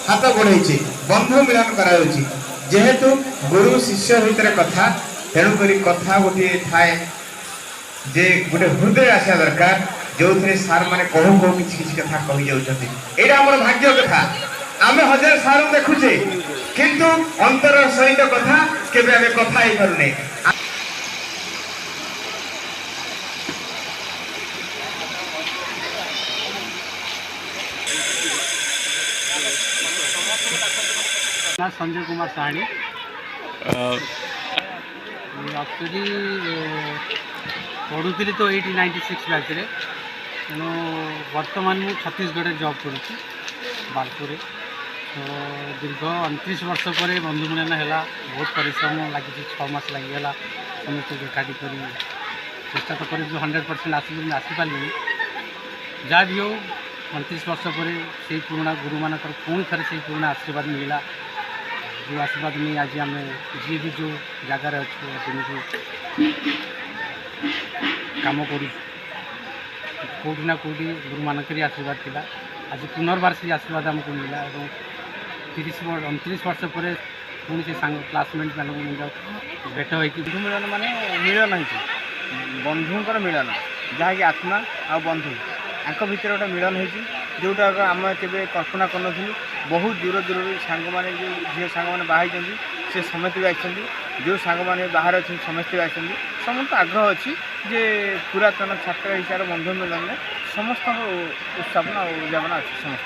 हाथ बढ़े बंधु मिलन कराउछि जेहेतु गुरु शिष्य भितर कथा तेणुक कथा गोटे थाए जे गोटे हृदय आसा दरकार जो थे सार मैंने कहू कहू कि कथा कही जाऊँ यहाँ भाग्य कथा आम हजार सार देखुचे किंतु अंतर सहित कथा केबे आमे कथा ही करूने संजय कुमार साहानी एक्चुअली पढ़ुली तो 96 बैच रे तेणु वर्तमान मु छत्तीसगढ़ जॉब करुँच बालपुर तो दीर्घ 29 वर्ष पर बंधु मिलन है बहुत परिश्रम लगी 6 मास लगिगला समस्त एकाठी कर चेष्टा तो कर 100% आसीपारे जहाँ भी हो 29 वर्ष पर से पुराणा गुरु मान पुणी थे से पुराणा आशीर्वाद मिलला जो आशीर्वाद नहीं आज आम जी भी जो जगार अच्छे कम कर कौटी ना कौटी गुरु मानक आशीर्वाद थिला आज पुनर्बार से आशीर्वाद आमको मिला और 29 वर्ष पर पुणी से सांग क्लासमेट मान भेट हो बंधु मिलन माने मिलन है बंधुंकर मिलन जहाँकि आत्मा आ बंधु आंक भितर गोटे मिलन हो जोटा आम के कल्पना कर बहुत दूर दूर सांग मैंने जो झील सांग मैंने बाहर से समस्त भी आई जो सांग मैंने बाहर अच्छे समस्त भी आई समस्त आग्रह अच्छी जे पुरातन छात्र हिसाब बंधु मिलन में समस्त उत्थापन और उद्यापन अच्छी समस्त।